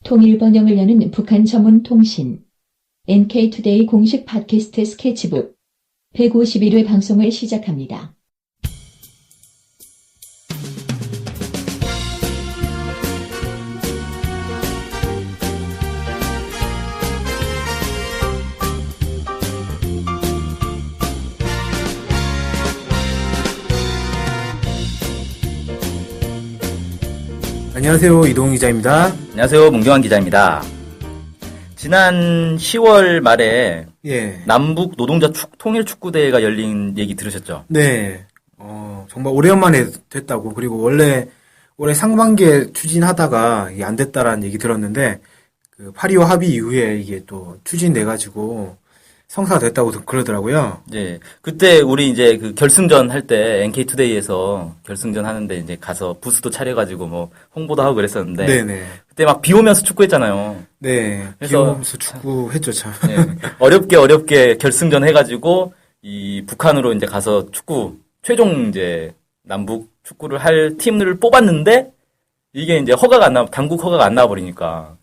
통일 번영을 여는 북한 전문 통신 NK투데이 공식 팟캐스트 스케치북 151회 방송을 시작합니다. 안녕하세요. 이동훈 기자입니다. 안녕하세요. 문경환 기자입니다. 지난 10월 말에 남북 노동자 통일 축구대회가 열린 얘기 들으셨죠? 네. 정말 오래간만에 됐다고. 그리고 원래 올해 상반기에 추진하다가 이게 안 됐다라는 얘기 들었는데 그 8.25 합의 이후에 이게 또 추진돼가지고 성사가 됐다고 그러더라고요. 네. 그때 우리 이제 그 결승전 할 때 NK투데이에서 결승전 하는데 이제 가서 부스도 차려가지고 뭐 홍보도 하고 그랬었는데. 네네. 그때 막 비 오면서 축구했잖아요. 네. 비 오면서 축구했죠, 참. 네. 어렵게 결승전 해가지고 이 북한으로 이제 가서 최종 이제 남북 축구를 할 팀을 뽑았는데 이게 이제 당국 허가가 안 나와버리니까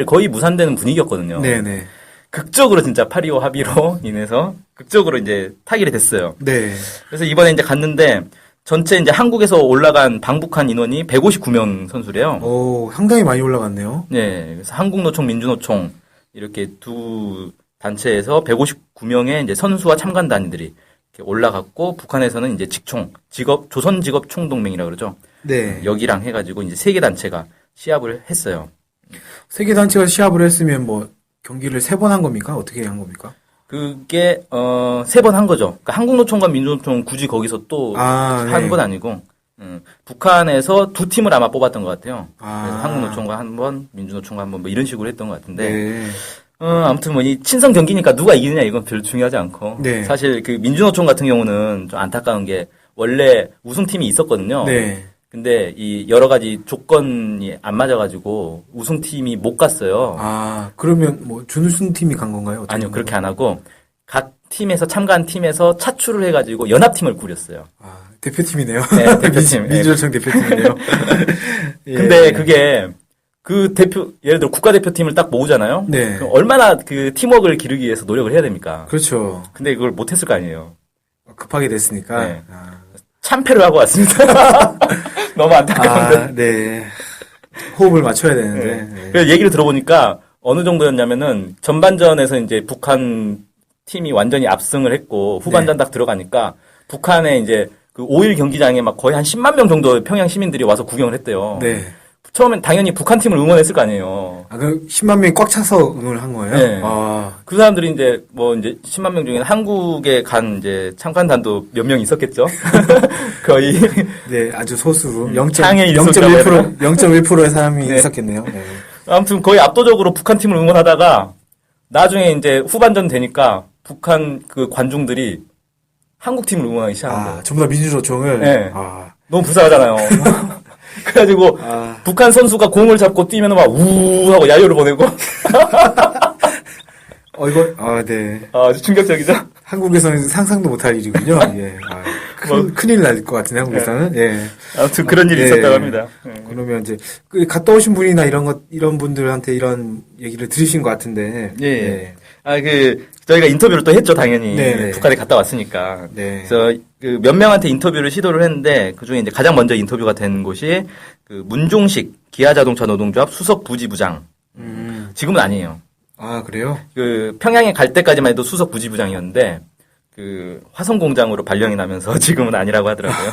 거의 무산되는 분위기였거든요. 네네. 극적으로 진짜 8.25 합의로 인해서 극적으로 이제 타결이 됐어요. 네. 그래서 이번에 이제 갔는데 전체 이제 한국에서 올라간 방북한 인원이 159명 선수래요. 오, 상당히 많이 올라갔네요. 네. 그래서 한국노총, 민주노총 이렇게 두 단체에서 159명의 이제 선수와 참관단들이 이렇게 올라갔고 북한에서는 이제 조선직업총동맹이라고 그러죠. 네. 여기랑 해가지고 이제 세 개 단체가 시합을 했어요. 세 개 단체가 시합을 했으면 뭐 경기를 3번 한 겁니까? 어떻게 한 겁니까? 그게 3번 한 거죠. 그러니까 한국노총과 민주노총 굳이 거기서 또 한 건 아니고 북한에서 두 팀을 아마 뽑았던 것 같아요. 그래서 한국노총과 한 번, 민주노총과 한 번 뭐 이런 식으로 했던 것 같은데 네. 아무튼 뭐 이 친선 경기니까 누가 이기느냐 이건 별로 중요하지 않고 네. 사실 그 민주노총 같은 경우는 좀 안타까운 게 원래 우승팀이 있었거든요. 네. 근데 이 여러 가지 조건이 안 맞아가지고 우승팀이 못 갔어요. 그러면 뭐 준우승 팀이 간 건가요? 아니요, 그렇게 안 하고 각 팀에서 참가한 팀에서 차출을 해가지고 연합팀을 꾸렸어요. 대표팀이네요. 네, 대표팀. 민주노총 대표팀이네요. 예. 근데 그게 예를 들어 국가대표팀을 딱 모으잖아요. 네. 그럼 얼마나 그 팀워크를 기르기 위해서 노력을 해야 됩니까? 그렇죠. 근데 그걸 못했을 거 아니에요. 급하게 됐으니까. 네. 참패를 하고 왔습니다. 너무 안타까운데. 네. 호흡을 맞춰야 되는데. 네. 네. 그래서 얘기를 들어보니까 어느 정도였냐면은 전반전에서 이제 북한 팀이 완전히 압승을 했고 후반전 딱 들어가니까 북한에 이제 그 5일 경기장에 막 거의 한 10만 명 정도 평양 시민들이 와서 구경을 했대요. 네. 처음엔 당연히 북한 팀을 응원했을 거 아니에요. 그럼 10만 명이 꽉 차서 응원을 한 거예요? 네. 그 사람들이 이제 10만 명 중에 한국에 간 이제 참관단도 몇 명 있었겠죠. 거의. 네, 아주 소수. 창에 0.1%의 사람이 네. 있었겠네요. 네. 아무튼 거의 압도적으로 북한 팀을 응원하다가 나중에 이제 후반전 되니까 북한 그 관중들이 한국 팀을 응원하기 시작한 거예요. 전부 다 민주노총을? 네. 너무 불쌍하잖아요. 그래가지고 북한 선수가 공을 잡고 뛰면 막 우우 하고 야유를 보내고. 네. 아주 충격적이죠? 한국에서는 상상도 못할 일이군요. 예. 큰일 날 것 같은데, 한국에서는. 예. 아무튼 그런 일이 있었다고 합니다. 그러면 이제, 갔다 오신 분이나 이런 분들한테 이런 얘기를 들으신 것 같은데. 예. 저희가 인터뷰를 또 했죠, 당연히. 네네. 북한에 갔다 왔으니까. 네. 그래서 몇 명한테 인터뷰를 시도를 했는데, 그 중에 이제 가장 먼저 인터뷰가 된 곳이 문종식 기아자동차 노동조합 수석 부지부장. 지금은 아니에요. 그래요? 평양에 갈 때까지만 해도 수석 부지부장이었는데, 화성 공장으로 발령이 나면서 지금은 아니라고 하더라고요.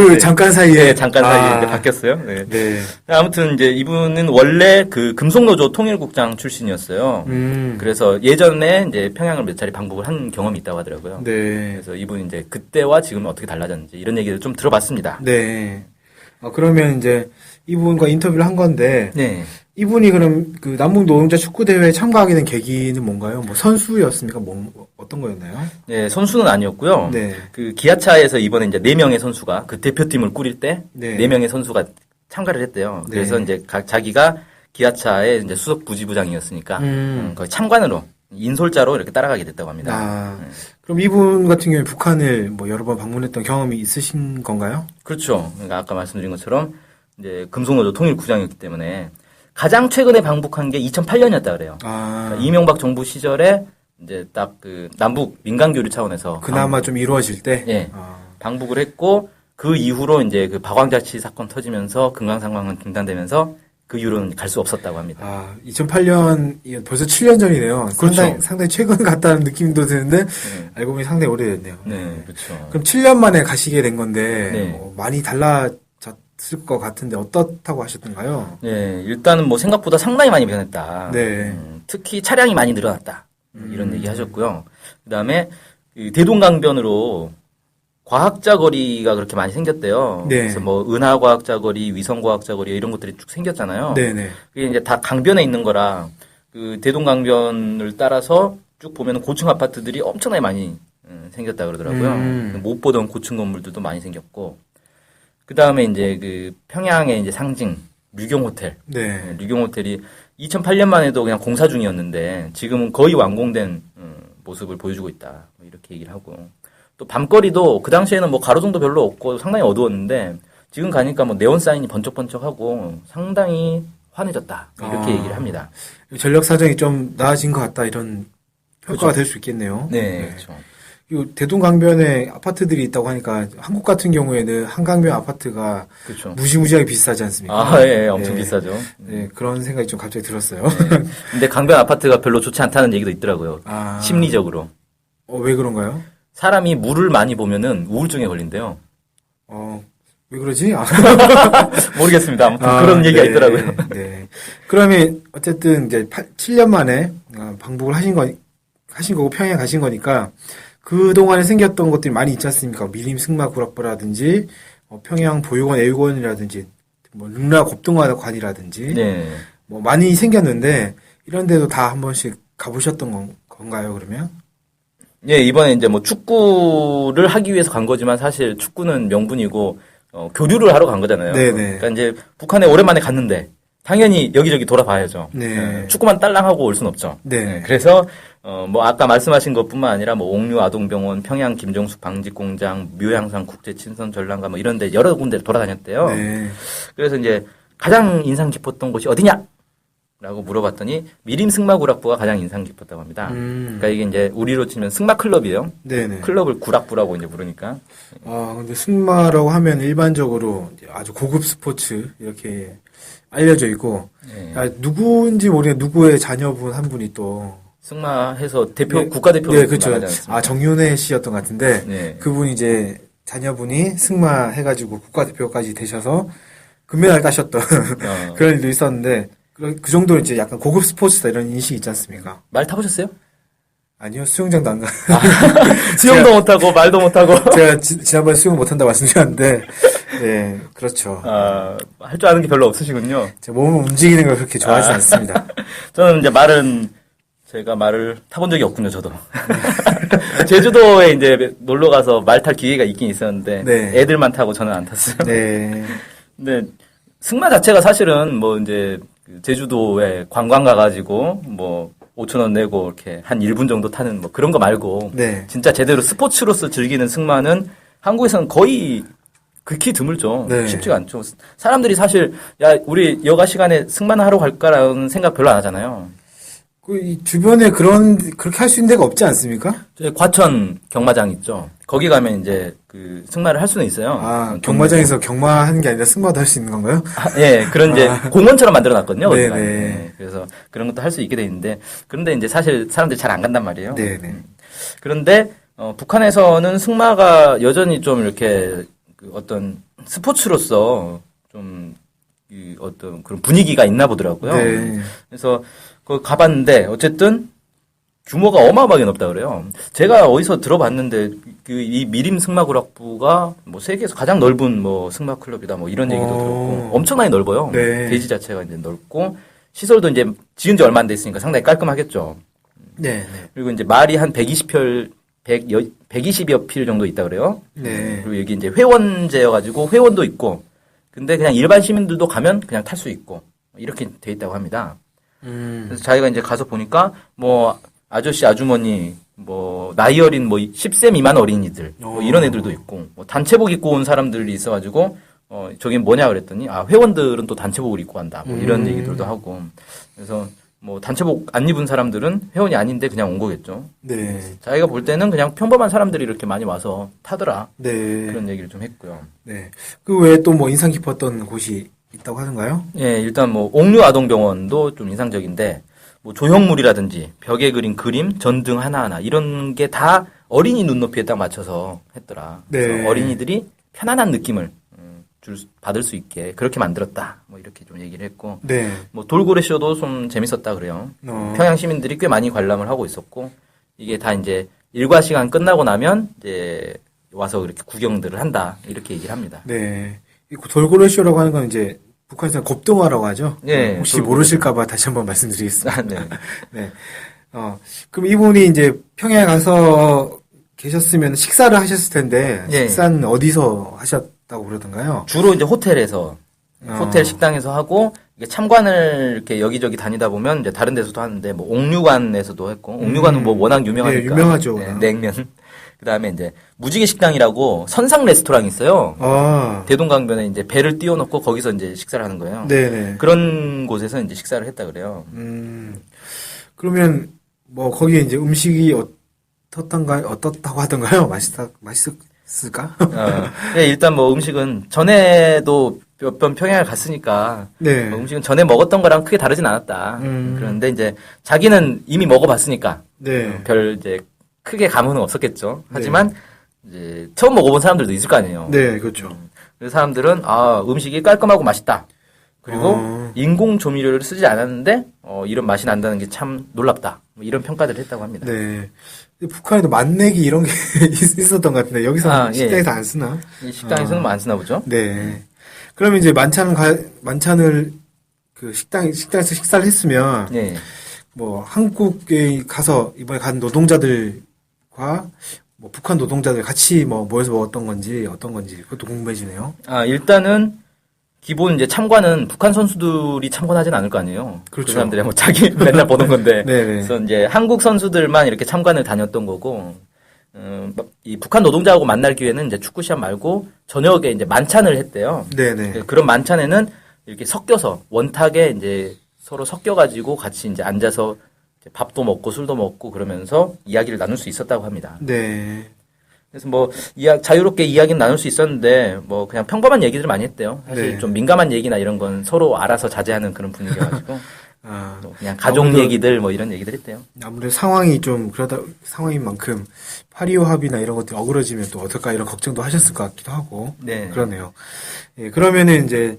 네. 잠깐 사이에? 네, 잠깐 사이에 바뀌었어요. 네. 네. 아무튼 이제 이분은 원래 금속노조 통일국장 출신이었어요. 그래서 예전에 이제 평양을 몇 차례 방북을 한 경험이 있다고 하더라고요. 네. 그래서 이분이 이제 그때와 지금은 어떻게 달라졌는지 이런 얘기를 좀 들어봤습니다. 네. 그러면 이제 이분과 인터뷰를 한 건데. 네. 이분이 그럼 남북 노동자 축구대회에 참가하게 된 계기는 뭔가요? 뭐 선수였습니까? 어떤 거였나요? 네, 선수는 아니었고요. 네. 기아차에서 이번에 이제 4명의 선수가 대표팀을 꾸릴 때 네. 4명의 선수가 참가를 했대요. 네. 그래서 이제 자기가 기아차의 이제 수석 부지부장이었으니까 거의 참관으로 인솔자로 이렇게 따라가게 됐다고 합니다. 그럼 이분 같은 경우에 북한을 뭐 여러 번 방문했던 경험이 있으신 건가요? 그렇죠. 그러니까 아까 말씀드린 것처럼 이제 금속노조 통일국장이었기 때문에 가장 최근에 방북한 게 2008년이었다 그래요. 그러니까 이명박 정부 시절에 이제 딱 그 남북 민간 교류 차원에서 그나마 좀 이루어질 때 예. 방북을 했고 그 이후로 이제 그 박왕자치 사건 터지면서 금강산관은 중단되면서 그 이후로는 갈 수 없었다고 합니다. 2008년 벌써 7년 전이네요. 그렇죠. 상당히 최근 같다는 느낌도 드는데 알고 보니 상당히 오래됐네요. 네, 그렇죠. 그럼 7년 만에 가시게 된 건데 네. 많이 달라졌을 것 같은데 어떻다고 하셨던가요? 네, 일단은 뭐 생각보다 상당히 많이 변했다. 네. 특히 차량이 많이 늘어났다. 이런 얘기 하셨고요. 그다음에 대동강변으로 과학자 거리가 그렇게 많이 생겼대요. 네. 그래서 뭐 은하과학자 거리, 위성과학자 거리 이런 것들이 쭉 생겼잖아요. 네네. 그게 이제 다 강변에 있는 거라 그 대동강변을 따라서 쭉 보면 고층 아파트들이 엄청나게 많이 생겼다 그러더라고요. 못 보던 고층 건물들도 많이 생겼고, 그 다음에 이제 그 평양의 이제 상징 류경 호텔, 네. 류경 호텔이 2008년만 해도 그냥 공사 중이었는데 지금은 거의 완공된 모습을 보여주고 있다. 뭐 이렇게 얘기를 하고, 또 밤거리도 그 당시에는 뭐 가로등도 별로 없고 상당히 어두웠는데 지금 가니까 뭐 네온 사인이 번쩍번쩍하고 상당히 환해졌다. 이렇게 얘기를 합니다. 전력 사정이 좀 나아진 것 같다 이런 평가가 그렇죠. 될 수 있겠네요. 네, 그렇죠. 이 대동강변에 아파트들이 있다고 하니까 한국 같은 경우에는 한강변 아파트가 그렇죠. 무지무지하게 비싸지 않습니까? 아, 예, 엄청 네. 비싸죠. 네, 그런 생각이 좀 갑자기 들었어요. 네. 근데 강변 아파트가 별로 좋지 않다는 얘기도 있더라고요. 심리적으로. 왜 그런가요? 사람이 물을 많이 보면은 우울증에 걸린대요. 왜 그러지? 모르겠습니다. 아무튼 그런 얘기가 네, 있더라고요. 네. 그러면 어쨌든 이제 7년 만에 방북을 하신 거고 평양 가신 거니까 그동안에 생겼던 것들이 많이 있지 않습니까? 미림 승마구락부라든지 평양 보육원 애육원이라든지 뭐 릉라 겁동화관이라든지 네. 뭐 많이 생겼는데 이런 데도 다 한 번씩 가보셨던 건가요, 그러면? 예, 이번에 이제 뭐 축구를 하기 위해서 간 거지만 사실 축구는 명분이고 교류를 하러 간 거잖아요. 네네. 그러니까 이제 북한에 오랜만에 갔는데 당연히 여기저기 돌아봐야죠. 네. 축구만 딸랑하고 올 순 없죠. 네. 그래서 뭐 아까 말씀하신 것뿐만 아니라 뭐 옥류 아동병원, 평양 김정숙 방직공장, 묘향산 국제친선 전람관 뭐 이런 데 여러 군데 돌아다녔대요. 네. 그래서 이제 가장 인상 깊었던 곳이 어디냐? 라고 물어봤더니 미림 승마구락부가 가장 인상 깊었다고 합니다. 그러니까 이게 이제 우리로 치면 승마 클럽이에요. 네네. 클럽을 구락부라고 이제 부르니까. 근데 승마라고 하면 일반적으로 이제 아주 고급 스포츠 이렇게 알려져 있고, 네. 누구인지 모르겠 누구의 자녀분 한 분이 또 승마해서 대표 네, 국가대표로 네, 그렇죠. 나가지 않습니까? 정윤회 씨였던 것 같은데 네. 그분이 이제 자녀분이 승마 해가지고 국가대표까지 되셔서 금메달 따셨던 그런 일도 있었는데 그 정도로 이제 약간 고급 스포츠다 이런 인식이 있지 않습니까? 말 타보셨어요? 아니요, 수영장도 안 가. 수영도 못하고 말도 못하고. 제가 지난번에 수영 못한다 말씀드렸는데, 네, 그렇죠. 할 줄 아는 게 별로 없으시군요. 제 몸을 움직이는 걸 그렇게 좋아하지 않습니다. 저는 이제 제가 말을 타본 적이 없군요, 저도. 제주도에 이제 놀러 가서 말 탈 기회가 있긴 있었는데, 네. 애들만 타고 저는 안 탔어요. 네. 근데 승마 자체가 사실은 뭐 이제 제주도에 관광 가가지고 뭐 5,000원 내고 이렇게 한 1분 정도 타는 뭐 그런 거 말고 네. 진짜 제대로 스포츠로서 즐기는 승마는 한국에서는 거의 극히 드물죠. 네. 쉽지가 않죠. 사람들이 사실 야 우리 여가 시간에 승마나 하러 갈까라는 생각 별로 안 하잖아요. 이 주변에 그렇게 할 수 있는 데가 없지 않습니까? 저희 과천 경마장 있죠. 거기 가면 이제 그 승마를 할 수는 있어요. 경마장에서 경마하는 게 아니라 승마도 할 수 있는 건가요? 예, 그런 이제 공원처럼 만들어 놨거든요. 네네. 네, 그래서 그런 것도 할 수 있게 돼 있는데, 그런데 이제 사실 사람들이 잘 안 간단 말이에요. 네네. 그런데 북한에서는 승마가 여전히 좀 이렇게 그 어떤 스포츠로서 좀 어떤 그런 분위기가 있나 보더라고요. 네. 그래서 거기 가봤는데 어쨌든 규모가 어마어마하게 넓다 그래요. 제가 어디서 들어봤는데 이 미림 승마구락부가 뭐 세계에서 가장 넓은 뭐 승마 클럽이다 뭐 이런 얘기도 들었고 엄청나게 넓어요. 네. 대지 자체가 이제 넓고 시설도 이제 지은 지 얼마 안 됐으니까 상당히 깔끔하겠죠. 네. 그리고 이제 말이 한 120여 필 정도 있다 그래요. 네. 그리고 여기 이제 회원제여가지고 회원도 있고 근데 그냥 일반 시민들도 가면 그냥 탈 수 있고 이렇게 돼 있다고 합니다. 그래서 자기가 이제 가서 보니까 뭐 아저씨 아주머니 뭐 나이 어린 뭐 10세 미만 어린이들 뭐 이런 애들도 있고 뭐 단체복 입고 온 사람들이 있어가지고 저긴 뭐냐 그랬더니, 회원들은 또 단체복을 입고 간다. 뭐 이런 얘기들도 하고. 그래서 뭐 단체복 안 입은 사람들은 회원이 아닌데 그냥 온 거겠죠. 네. 자기가 볼 때는 그냥 평범한 사람들이 이렇게 많이 와서 타더라. 네. 그런 얘기를 좀 했고요. 네. 그 외에 또 뭐 인상 깊었던 곳이 있다고 하는가요? 예, 일단 뭐 옥류 아동병원도 좀 인상적인데, 뭐 조형물이라든지 벽에 그린 그림, 전등 하나하나 이런 게 다 어린이 눈높이에 딱 맞춰서 했더라. 네. 그래서 어린이들이 편안한 느낌을 받을 수 있게 그렇게 만들었다. 뭐 이렇게 좀 얘기를 했고, 네. 뭐 돌고래 쇼도 좀 재밌었다 그래요. 평양 시민들이 꽤 많이 관람을 하고 있었고, 이게 다 이제 일과 시간 끝나고 나면 이제 와서 이렇게 구경들을 한다 이렇게 얘기를 합니다. 네. 이 돌고래 쇼라고 하는 건 이제 북한에서 겁동화라고 하죠. 네. 혹시 모르실까봐 다시 한번 말씀드리겠습니다. 네. 네. 그럼 이분이 이제 평양에 가서 계셨으면 식사를 하셨을 텐데, 네. 식사는 어디서 하셨다고 그러던가요? 주로 이제 호텔에서 호텔 식당에서 하고, 이게 참관을 이렇게 여기저기 다니다 보면 이제 다른 데서도 하는데, 뭐 옥류관에서도 했고, 옥류관은 뭐 워낙 유명하니까. 네, 유명하죠. 네, 냉면. 그다음에 이제 무지개 식당이라고 선상 레스토랑이 있어요. 대동강변에 이제 배를 띄워놓고 거기서 이제 식사를 하는 거예요. 네네. 그런 곳에서 이제 식사를 했다 그래요. 그러면 뭐 거기에 이제 음식이 어떻다고 하던가요? 맛있을까? 네, 일단 뭐 음식은 전에도 몇 번 평양을 갔으니까 네. 뭐 음식은 전에 먹었던 거랑 크게 다르진 않았다. 그런데 이제 자기는 이미 먹어봤으니까 네. 별 이제 크게 감흥은 없었겠죠. 하지만 이제 처음 먹어본 사람들도 있을 거 아니에요. 네, 그렇죠. 그래서 사람들은 음식이 깔끔하고 맛있다. 그리고 인공 조미료를 쓰지 않았는데 이런 맛이 난다는 게 참 놀랍다. 뭐 이런 평가들을 했다고 합니다. 네. 북한에도 맛내기 이런 게 있었던 것 같은데 여기서 식당에서 안 쓰나? 이 식당에서는 안 쓰나 보죠. 네. 그러면 이제 만찬을 그 식당에서 식사를 했으면 네. 뭐 한국에 가서 이번에 간 노동자들과 뭐 북한 노동자들 같이 뭐 모여서 먹었던 건지 어떤 건지 그것도 궁금해지네요. 일단은 기본 이제 참관은 북한 선수들이 참관하진 않을 거 아니에요. 그렇죠. 그 사람들이 뭐 자기 맨날 보는 건데. 네네. 그래서 이제 한국 선수들만 이렇게 참관을 다녔던 거고, 이 북한 노동자하고 만날 기회는 이제 축구 시합 말고 저녁에 이제 만찬을 했대요. 네네. 그런 만찬에는 이렇게 섞여서 원탁에 이제 서로 섞여가지고 같이 이제 앉아서 밥도 먹고 술도 먹고 그러면서 이야기를 나눌 수 있었다고 합니다. 네. 그래서 뭐 자유롭게 이야기는 나눌 수 있었는데 뭐 그냥 평범한 얘기들을 많이 했대요. 사실 네. 좀 민감한 얘기나 이런 건 서로 알아서 자제하는 그런 분위기여가지고 뭐 그냥 가족 아무래도, 얘기들 뭐 이런 얘기들 했대요. 아무래도 상황이 좀 상황인 만큼 8.25 합의나 이런 것들이 어그러지면 또 어떨까 이런 걱정도 하셨을 것 같기도 하고. 네. 그러네요. 예, 그러면은 이제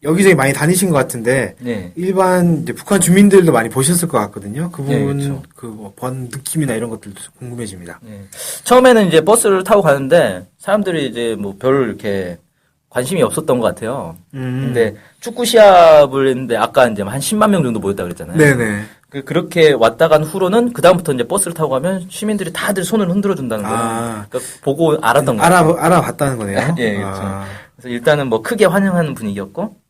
여기저기 많이 다니신 것 같은데 네. 일반 이제 북한 주민들도 많이 보셨을 것 같거든요. 그 네, 부분 그렇죠. 본 느낌이나 이런 것들도 궁금해집니다. 네. 처음에는 이제 버스를 타고 가는데 사람들이 이제 뭐 별 이렇게 관심이 없었던 것 같아요. 근데 축구 시합을 했는데 아까 이제 한 10만 명 정도 모였다 그랬잖아요. 네네. 그렇게 왔다 간 후로는 그다음부터 이제 버스를 타고 가면 시민들이 다들 손을 흔들어 준다는 거예요. 그러니까 보고 알았던 거예요. 알아봤다는 거네요. 예, 그렇죠. 그래서 일단은 뭐 크게 환영하는 분위기였고,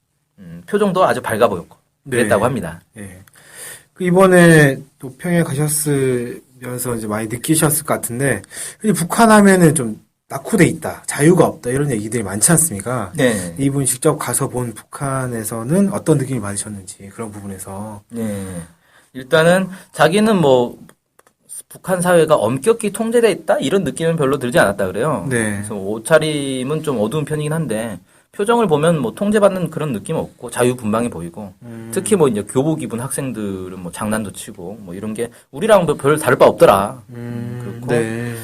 표정도 아주 밝아 보였고, 그랬다고 네. 합니다. 예. 그 이번에 또 평양 가셨으면서 이제 많이 느끼셨을 것 같은데, 북한 하면은 좀 낙후돼 있다, 자유가 없다 이런 얘기들이 많지 않습니까? 네. 이분 직접 가서 본 북한에서는 어떤 느낌이 받으셨는지 그런 부분에서. 네. 일단은 자기는 뭐 북한 사회가 엄격히 통제돼 있다 이런 느낌은 별로 들지 않았다 그래요. 네. 그래서 옷차림은 좀 어두운 편이긴 한데 표정을 보면 뭐 통제받는 그런 느낌 없고 자유분방해 보이고 특히 뭐 이제 교복 입은 학생들은 뭐 장난도 치고 뭐 이런 게 우리랑 별 다를 바 없더라. 그렇고 네.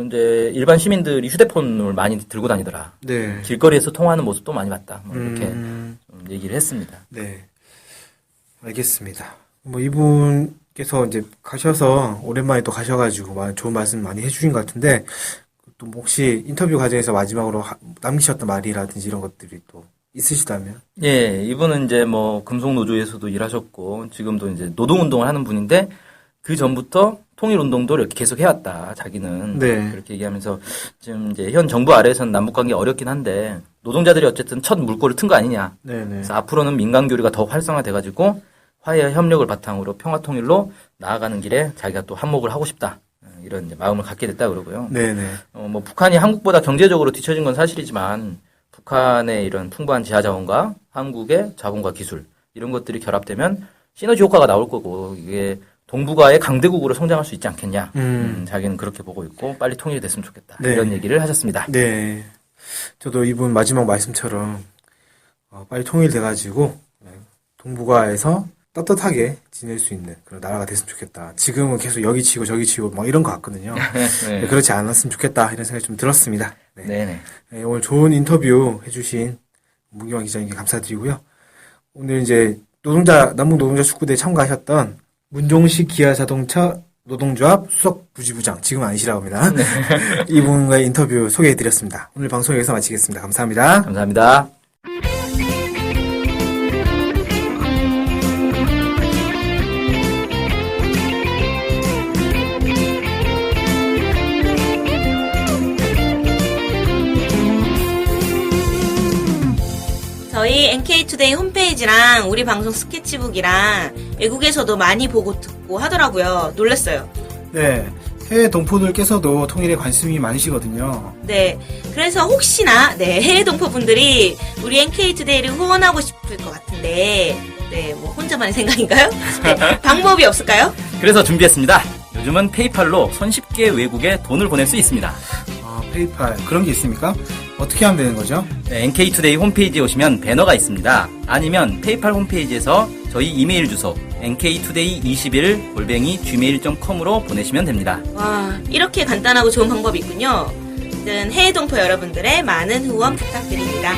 이제 일반 시민들이 휴대폰을 많이 들고 다니더라. 네. 길거리에서 통화하는 모습도 많이 봤다. 뭐 이렇게 좀 얘기를 했습니다. 네. 알겠습니다. 뭐 이분께서 이제 가셔서 오랜만에 또 가셔가지고 좋은 말씀 많이 해주신 것 같은데 또 혹시 인터뷰 과정에서 마지막으로 남기셨던 말이라든지 이런 것들이 또 있으시다면? 예, 이분은 이제 뭐 금속노조에서도 일하셨고 지금도 이제 노동운동을 하는 분인데 그 전부터 통일운동도 이렇게 계속 해왔다. 자기는 네. 그렇게 얘기하면서 지금 이제 현 정부 아래에서는 남북관계 어렵긴 한데 노동자들이 어쨌든 첫 물꼬를 튼 거 아니냐. 네네. 그래서 앞으로는 민간 교류가 더 활성화돼가지고 화해와 협력을 바탕으로 평화 통일로 나아가는 길에 자기가 또 한몫을 하고 싶다. 이런 이제 마음을 갖게 됐다 그러고요. 네네. 뭐 북한이 한국보다 경제적으로 뒤처진 건 사실이지만 북한의 이런 풍부한 지하 자원과 한국의 자본과 기술 이런 것들이 결합되면 시너지 효과가 나올 거고 이게 동북아의 강대국으로 성장할 수 있지 않겠냐. 자기는 그렇게 보고 있고 빨리 통일이 됐으면 좋겠다. 네. 이런 얘기를 하셨습니다. 네. 저도 이분 마지막 말씀처럼 빨리 통일돼가지고 동북아에서 떳떳하게 지낼 수 있는 그런 나라가 됐으면 좋겠다. 지금은 계속 여기 치고 저기 치고 막 이런 것 같거든요. 네. 네, 그렇지 않았으면 좋겠다 이런 생각이 좀 들었습니다. 네. 네네. 네, 오늘 좋은 인터뷰 해주신 문경환 기자님께 감사드리고요. 오늘 이제 남북 노동자 축구대에 참가하셨던 문종식 기아자동차 노동조합 수석 부지부장, 지금 아니시라고 합니다. 네. 이분과의 인터뷰 소개해드렸습니다. 오늘 방송 여기서 마치겠습니다. 감사합니다. 감사합니다. 저희 NK투데이 홈페이지랑 우리 방송 스케치북이랑 외국에서도 많이 보고 듣고 하더라고요. 놀랐어요. 네, 해외 동포들께서도 통일에 관심이 많으시거든요. 네, 그래서 혹시나 해외 동포분들이 우리 NK투데이를 후원하고 싶을 것 같은데 뭐 혼자만의 생각인가요? 네, 방법이 없을까요? 그래서 준비했습니다. 요즘은 페이팔로 손쉽게 외국에 돈을 보낼 수 있습니다. 페이팔 그런 게 있습니까? 어떻게 하면 되는 거죠? 네, NK투데이 홈페이지에 오시면 배너가 있습니다. 아니면 페이팔 홈페이지에서 저희 이메일 주소 nktoday21@gmail.com으로 보내시면 됩니다. 와, 이렇게 간단하고 좋은 방법이 있군요. 해외 동포 여러분들의 많은 후원 부탁드립니다.